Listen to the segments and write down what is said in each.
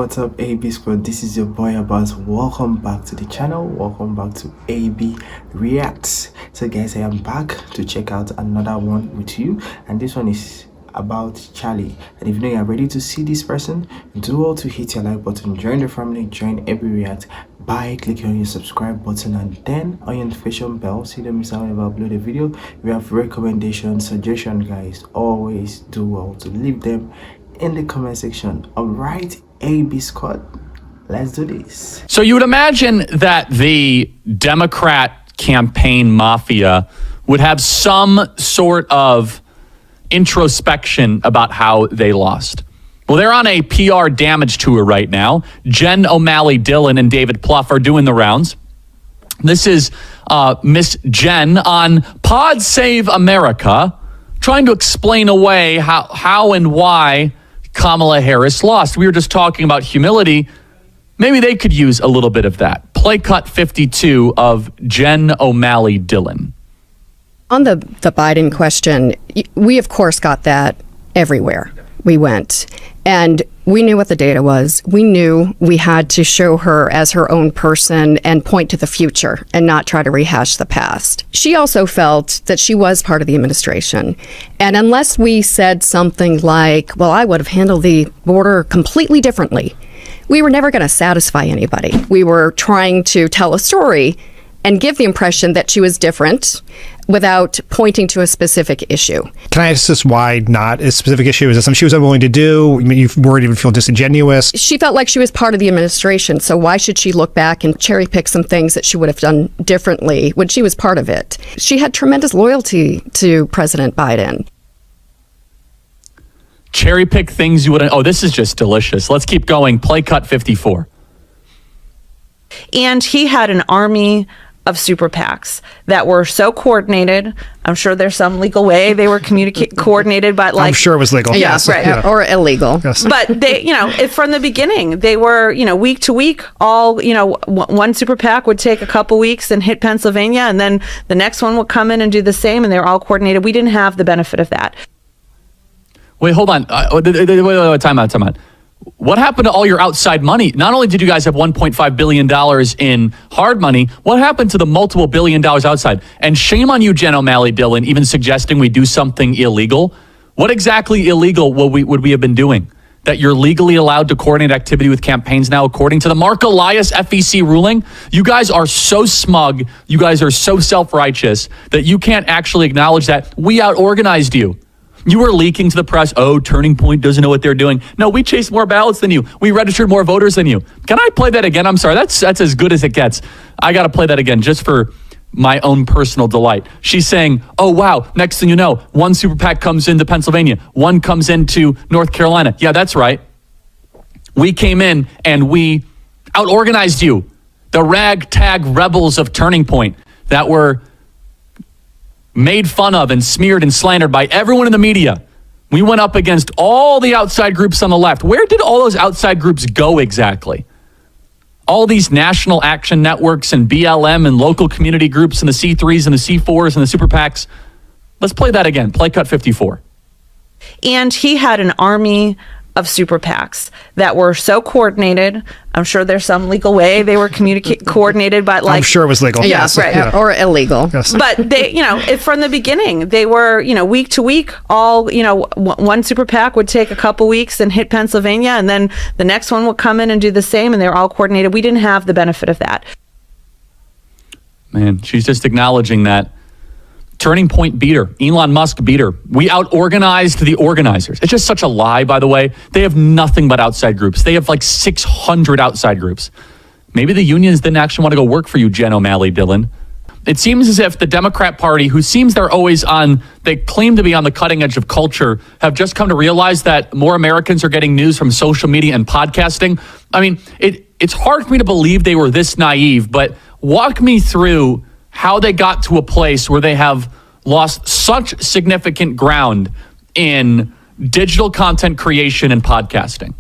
what's up, AB Squad? This is your boy Abbas. Welcome back to the channel. Welcome back to AB Reacts. So guys, I am back to check out another one with you, and this one is about Charlie. And if you know you are ready to see this person, do all to hit your like button, join the family, join AB React by clicking on your subscribe button and then on your notification bell so you don't miss out whenever I upload a video. We have recommendations, suggestions, guys. Always do well to leave them in the comment section. All right, AB Squad, let's do this. So you would imagine that the Democrat campaign mafia would have some sort of introspection about how they lost. Well, they're on a PR damage tour right now. Jen O'Malley Dillon and David Plouffe are doing the rounds. This is Miss Jen on Pod Save America, trying to explain away how and why Kamala Harris lost. We were just talking about humility. Maybe they could use a little bit of that. Play cut 52 of Jen O'Malley Dillon. On the Biden question, we of course got that everywhere we went. And we knew what the data was. We knew we had to show her as her own person and point to the future and not try to rehash the past. She also felt that she was part of the administration. And unless we said something like, well, I would have handled the border completely differently, we were never going to satisfy anybody. We were trying to tell a story and give the impression that she was different without pointing to a specific issue. Can I ask this, why not a specific issue? Is it something she was unwilling to do? You worried it would feel disingenuous? She felt like she was part of the administration, so why should she look back and cherry pick some things that she would have done differently when she was part of it? She had tremendous loyalty to President Biden. Cherry pick things you wouldn't. Oh, this is just delicious. Let's keep going. Play cut 54. And he had an army of super PACs that were so coordinated. I'm sure there's some legal way they were coordinated, but like, I'm sure it was legal. Yes, right. Yeah. Or illegal. Yes. But they, from the beginning, they were, week to week, all, one super PAC would take a couple weeks and hit Pennsylvania, and then the next one would come in and do the same, and they were all coordinated. We didn't have the benefit of that. Wait, hold on. Wait, time out. What happened to all your outside money? Not only did you guys have $1.5 billion in hard money, what happened to the multiple $1 billion outside? And shame on you, Jen O'Malley Dillon, even suggesting we do something illegal. What exactly illegal would we have been doing? That you're legally allowed to coordinate activity with campaigns now, according to the Mark Elias FEC ruling? You guys are so smug, you guys are so self-righteous that you can't actually acknowledge that we out-organized you. You were leaking to the press, oh, Turning Point doesn't know what they're doing. No, we chased more ballots than you. We registered more voters than you. Can I play that again? I'm sorry, that's as good as it gets. I got to play that again just for my own personal delight. She's saying, oh, wow, next thing you know, one super PAC comes into Pennsylvania, one comes into North Carolina. Yeah, that's right. We came in and we out-organized you. The ragtag rebels of Turning Point that were made fun of and smeared and slandered by everyone in the media. We went up against all the outside groups on the left. Where did all those outside groups go exactly? All these national action networks and BLM and local community groups and the C3s and the C4s and the super PACs. Let's play that again. Play cut 54. And he had an army of super PACs that were so coordinated. I'm sure there's some legal way they were coordinated, but like, I'm sure it was legal. Yes, right. Yeah. Or illegal. Yes. But they, from the beginning, they were, week to week, all, one super PAC would take a couple weeks and hit Pennsylvania, and then the next one would come in and do the same, and they were all coordinated. We didn't have the benefit of that. Man, she's just acknowledging that. Turning Point beat her. Elon Musk beat her. We out-organized the organizers. It's just such a lie, by the way. They have nothing but outside groups. They have like 600 outside groups. Maybe the unions didn't actually want to go work for you, Jen O'Malley Dillon. It seems as if the Democrat Party, who seems they're always they claim to be on the cutting edge of culture, have just come to realize that more Americans are getting news from social media and podcasting. I mean, it's hard for me to believe they were this naive, but walk me through how they got to a place where they have lost such significant ground in digital content creation and podcasting.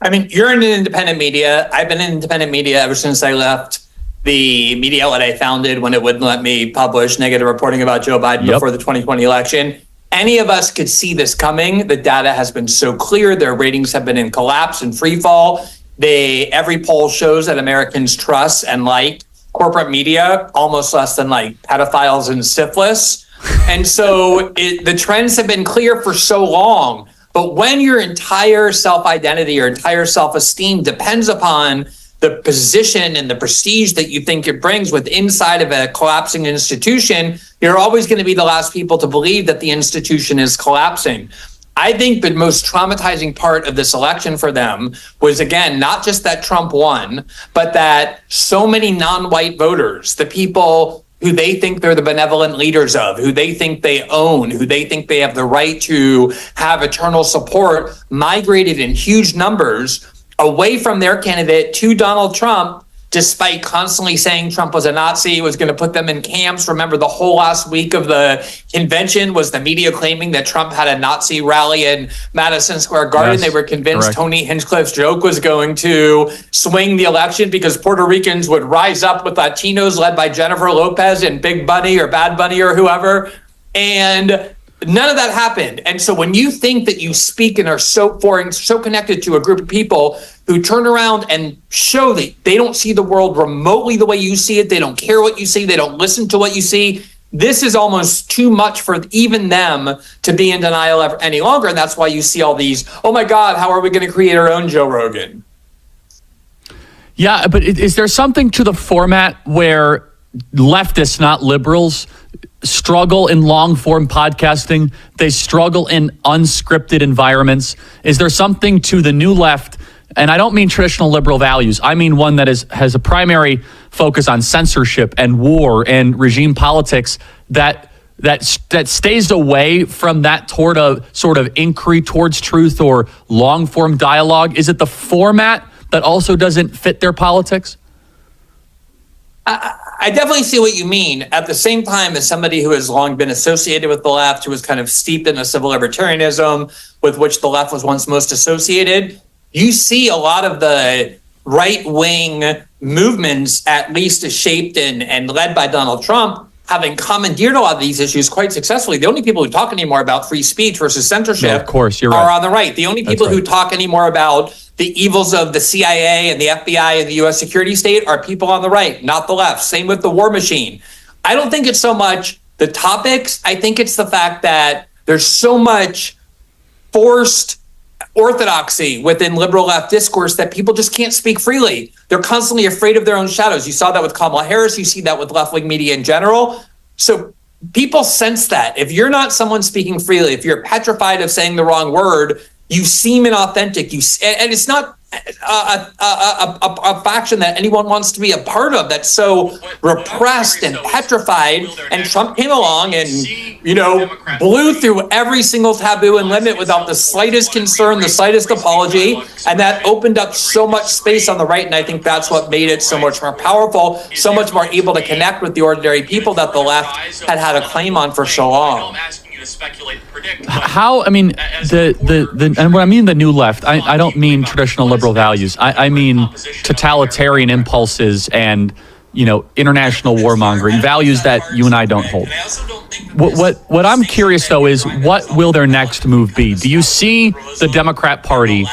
I mean, you're in independent media. I've been in independent media ever since I left the media outlet I founded when it wouldn't let me publish negative reporting about Joe Biden before the 2020 election. any of us could see this coming. The data has been so clear. Their ratings have been in collapse and free fall. Every poll shows that Americans trust and like corporate media almost less than like pedophiles and syphilis. And so the trends have been clear for so long. But when your entire self-identity, your entire self-esteem depends upon the position and the prestige that you think it brings with inside of a collapsing institution, you're always going to be the last people to believe that the institution is collapsing. I think the most traumatizing part of this election for them was, again, not just that Trump won, but that so many non-white voters, the people who they think they're the benevolent leaders of, who they think they own, who they think they have the right to have eternal support, migrated in huge numbers away from their candidate to Donald Trump, despite constantly saying Trump was a Nazi, was going to put them in camps. Remember, the whole last week of the convention was the media claiming that Trump had a Nazi rally in Madison Square Garden. Yes, they were convinced correct. Tony Hinchcliffe's joke was going to swing the election because Puerto Ricans would rise up with Latinos led by Jennifer Lopez and Big Bunny or Bad Bunny or whoever. And none of that happened. And so when you think that you speak and are so foreign, so connected to a group of people who turn around and show that they don't see the world remotely the way you see it, they don't care what you see, they don't listen to what you see, this is almost too much for even them to be in denial any longer. And that's why you see all these, oh my God, how are we going to create our own Joe Rogan? Yeah, but is there something to the format where leftists, not liberals, struggle in long form podcasting? They struggle in unscripted environments. Is there something to the new left? And I don't mean traditional liberal values. I mean one that has a primary focus on censorship and war and regime politics that stays away from that sort of inquiry towards truth or long form dialogue. Is it the format that also doesn't fit their politics? I definitely see what you mean. At the same time, as somebody who has long been associated with the left, who was kind of steeped in a civil libertarianism with which the left was once most associated, you see a lot of the right-wing movements, at least as shaped and led by Donald Trump, having commandeered a lot of these issues quite successfully. The only people who talk anymore about free speech versus censorship No, of course, you're are right. on the right. The only people who talk anymore about the evils of the CIA and the FBI and the U.S. security state are people on the right, not the left. Same with the war machine. I don't think it's so much the topics. I think it's the fact that there's so much forced orthodoxy within liberal left discourse that people just can't speak freely. They're constantly afraid of their own shadows. You saw that with Kamala Harris. You see that with left-wing media in general. So people sense that. If you're not someone speaking freely, if you're petrified of saying the wrong word, you seem inauthentic. And it's not a faction that anyone wants to be a part of that's so repressed and petrified. And Trump came along and, blew through every single taboo and limit without the slightest concern, the slightest apology. And that opened up so much space on the right. And I think that's what made it so much more powerful, so much more able to connect with the ordinary people that the left had a claim on for so long. How, I mean, and when I mean the new left, I don't mean traditional liberal values. I mean totalitarian impulses and, international warmongering, values that you and I don't hold. What I'm curious, though, is what will their next move be? Do you see the Democrat Party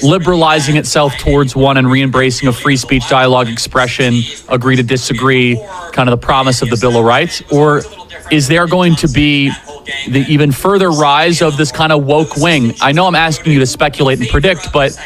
liberalizing itself towards one and re-embracing a free speech, dialogue, expression, agree to disagree, kind of the promise of the Bill of Rights? Or is there going to be the even further rise of this kind of woke wing? I know I'm asking you to speculate and predict, but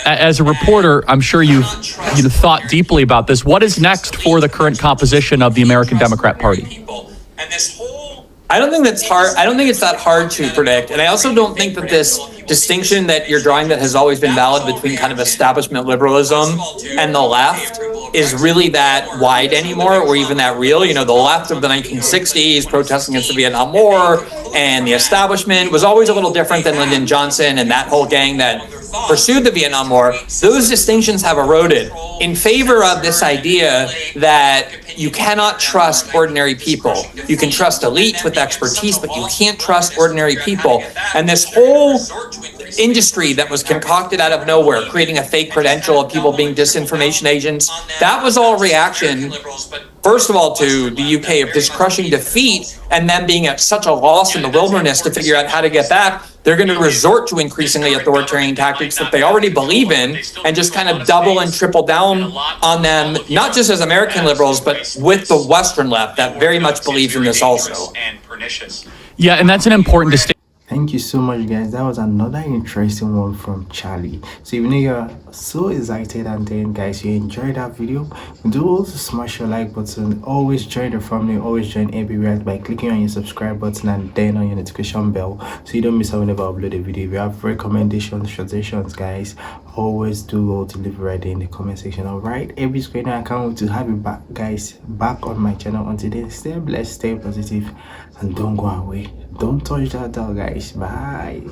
as a reporter, I'm sure you've thought deeply about this. What is next for the current composition of the American Democrat Party? I don't think that's hard. I don't think it's that hard to predict. And I also don't think that this distinction that you're drawing that has always been valid between kind of establishment liberalism and the left is really that wide anymore, or even that real. The left of the 1960s protesting against the Vietnam War and the establishment was always a little different than Lyndon Johnson and that whole gang that pursued the Vietnam War. Those distinctions have eroded in favor of this idea that you cannot trust ordinary people. You can trust elites with expertise, but you can't trust ordinary people. And this whole industry that was concocted out of nowhere, creating a fake credential of people being disinformation agents, that was all reaction first of all, to the UK of this crushing defeat and then being at such a loss in the wilderness to figure out how to get back, they're going to resort to increasingly authoritarian tactics that they already believe in and just kind of double and triple down on them, not just as American liberals, but with the Western left that very much believes in this also. Yeah, and that's an important distinction. Thank you so much, guys. That was another interesting one from Charlie. So even though you're so excited and then, guys, you enjoyed that video, do also smash your like button. Always join the family. Always join AB React by clicking on your subscribe button and then on your notification bell so you don't miss out whenever I upload a video. If you have recommendations, suggestions, guys, always do go to leave right there in the comment section. All right, AB's going. I can't wait to have you back, guys, back on my channel. Until then, stay blessed, stay positive, and don't go away. Don't touch that dial, guys. Bye.